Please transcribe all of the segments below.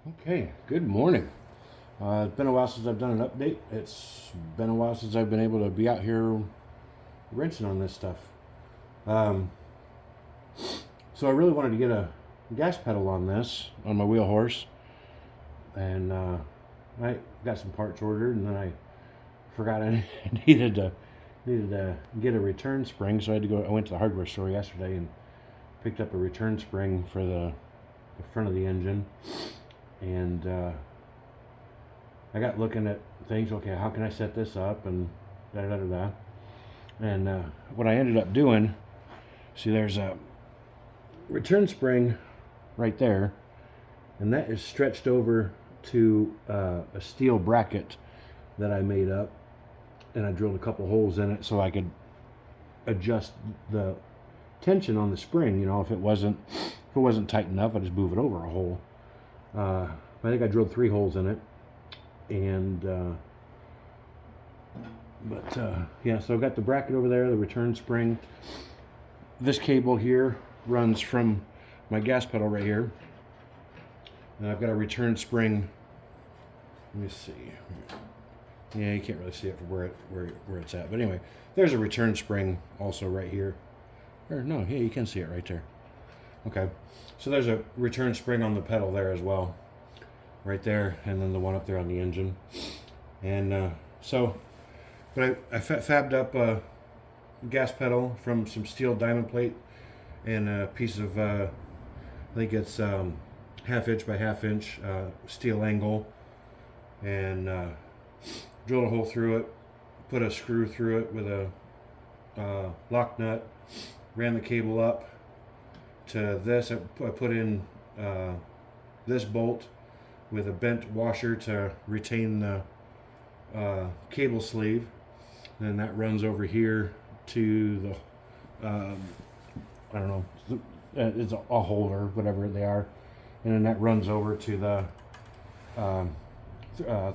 Okay, good morning. It's been a while since I've done an update. It's been a while since I've been able to be out here wrenching on this stuff. Um, so I really wanted to get a gas pedal on this, on my wheel horse. And I got some parts ordered, and then I forgot I needed to get a return spring. So I went to the hardware store yesterday and picked up a return spring for the front of the engine. And I got looking at things. Okay, how can I set this up and da da da da. And what I ended up doing, see, there's a return spring right there, and that is stretched over to a steel bracket that I made up, and I drilled a couple holes in it so I could adjust the tension on the spring. You know, if it wasn't tight enough, I just move it over a hole. I think I drilled 3 holes in it, and yeah, so I've got the bracket over there, the return spring. This cable here runs from my gas pedal right here, and I've got a return spring. Let me see. Yeah, you can't really see it from where it's at, but anyway, there's a return spring also right here. Or no, yeah, you can see it right there. Okay, so there's a return spring on the pedal there as well, right there, and then the one up there on the engine. And but I fabbed up a gas pedal from some steel diamond plate and a piece of I think it's 1/2 inch by 1/2 inch steel angle, and drilled a hole through it, put a screw through it with a lock nut, ran the cable up to this. I put in this bolt with a bent washer to retain the cable sleeve, and then that runs over here to the I don't know, it's a holder, whatever they are, and then that runs over to the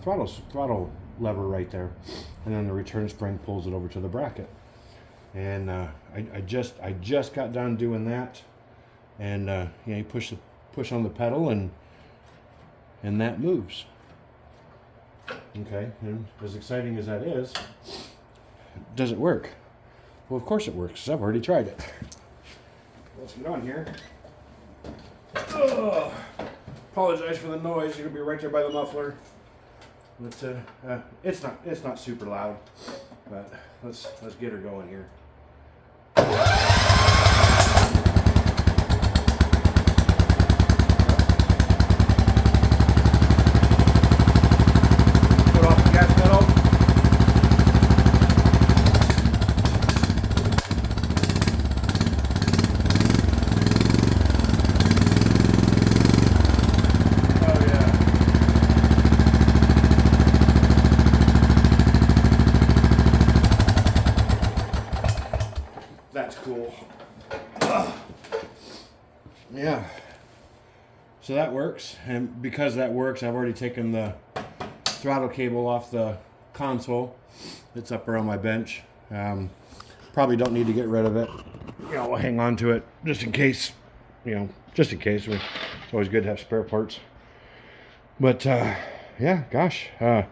throttle lever right there, and then the return spring pulls it over to the bracket. And I just got done doing that, and you push on the pedal, and that moves. Okay, and as exciting as that is, does it work? Well, of course it works, 'cause I've already tried it. Let's get on here. Ugh. Apologize for the noise. You're gonna be right there by the muffler. But it's not super loud. But let's get her going here. Put off the gas pedal. Oh yeah. That's cool. Yeah. So that works, and because that works, I've already taken the throttle cable off the console. It's up around my bench. Probably don't need to get rid of it. You know, we'll hang on to it just in case. You know, just in case. It's always good to have spare parts. But yeah, gosh. Let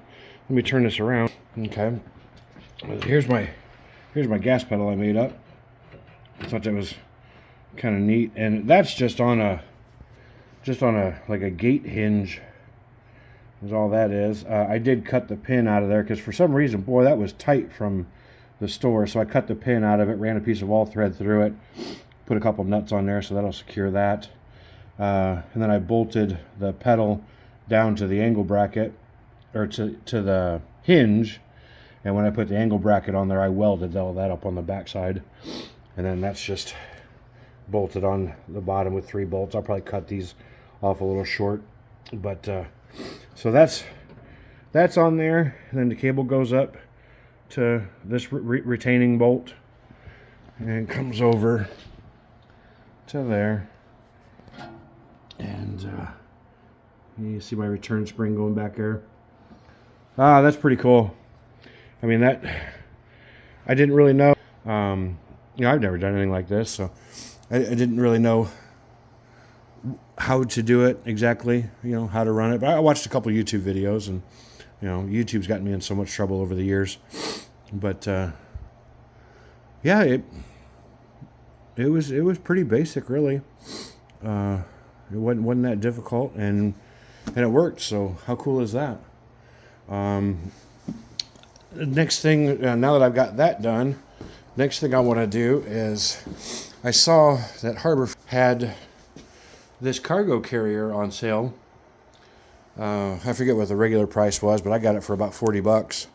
me turn this around. Okay. Here's my gas pedal I made up. I thought that was kind of neat, and that's just on a like a gate hinge is all that is. I did cut the pin out of there because for some reason, boy, that was tight from the store, so I cut the pin out of it, ran a piece of all thread through it, put a couple nuts on there so that'll secure that, and then I bolted the pedal down to the angle bracket, or to the hinge, and when I put the angle bracket on there, I welded all that up on the backside, and then that's just bolted on the bottom with 3 bolts. I'll probably cut these off a little short, but so that's on there, and then the cable goes up to this retaining bolt and comes over to there, and you see my return spring going back there. That's pretty cool. I mean, that I didn't really know. You know, I've never done anything like this, so I didn't really know how to do it exactly, how to run it. But I watched a couple YouTube videos, and YouTube's gotten me in so much trouble over the years. But yeah, it was pretty basic, really. It wasn't that difficult, and it worked. So how cool is that? The next thing, now that I've got that done, next thing I want to do is, I saw that Harbor had this cargo carrier on sale. I forget what the regular price was, but I got it for about $40.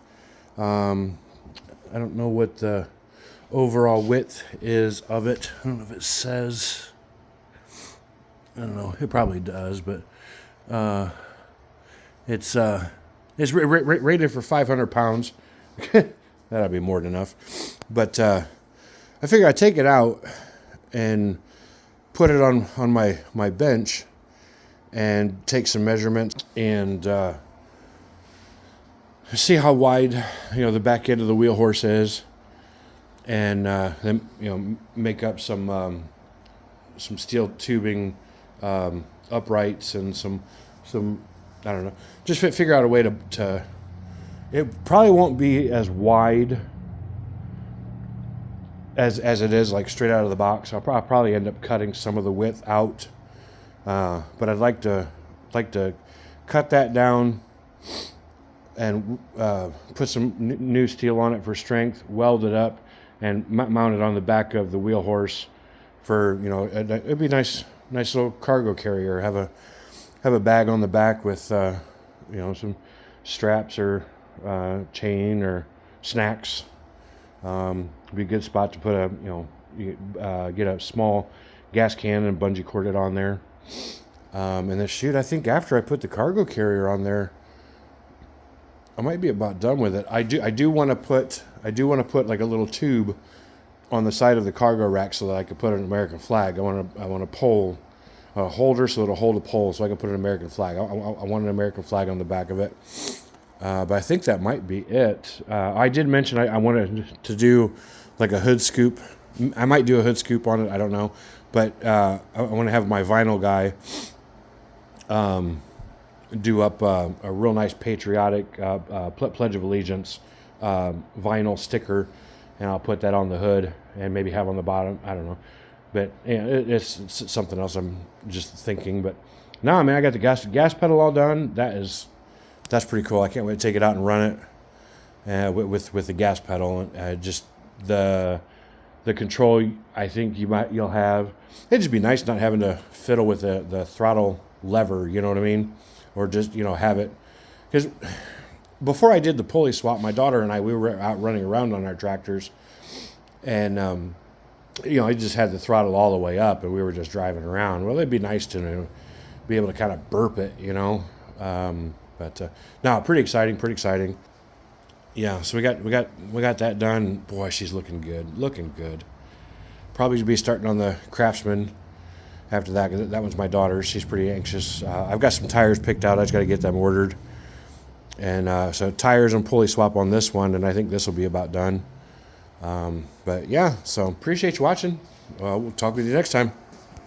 I don't know what the overall width is of it. I don't know if it says. I don't know. It probably does, but it's rated for 500 pounds. That'll be more than enough. But I figure I'd take it out and put it on my bench and take some measurements and see how wide the back end of the wheel horse is, and then make up some steel tubing uprights and some I don't know, just figure out a way to it probably won't be as wide as it is like straight out of the box. I'll probably end up cutting some of the width out, but I'd like to cut that down and put some new steel on it for strength, weld it up, and mount it on the back of the wheel horse for it'd be nice little cargo carrier. Have a bag on the back with some straps or chain or snacks. Be a good spot to put get a small gas can and bungee cord it on there. And then I think after I put the cargo carrier on there, I might be about done with it. I do want to put like a little tube on the side of the cargo rack so that I could put an American flag. I want a pole, a holder so it'll hold a pole so I can put an American flag. I want an American flag on the back of it. But I think that might be it. I did mention I wanted to do like a hood scoop. I might do a hood scoop on it. I don't know. But I want to have my vinyl guy do up a real nice patriotic Pledge of Allegiance vinyl sticker, and I'll put that on the hood and maybe have on the bottom. I don't know. But it's something else I'm just thinking. But no, man, I got the gas pedal all done. That's pretty cool. I can't wait to take it out and run it with the gas pedal. Just the control, I think you'll have. It'd just be nice not having to fiddle with the throttle lever. You know what I mean? Or just have it. Because before I did the pulley swap, my daughter and we were out running around on our tractors, and I just had the throttle all the way up, and we were just driving around. Well, it'd be nice to be able to kind of burp it, But no, pretty exciting. Yeah, so we got that done. Boy, she's looking good. Probably be starting on the Craftsman after that, because that one's my daughter's. She's pretty anxious. I've got some tires picked out. I just got to get them ordered. And so tires and pulley swap on this one, and I think this will be about done. But yeah, so appreciate you watching. We'll talk with you next time.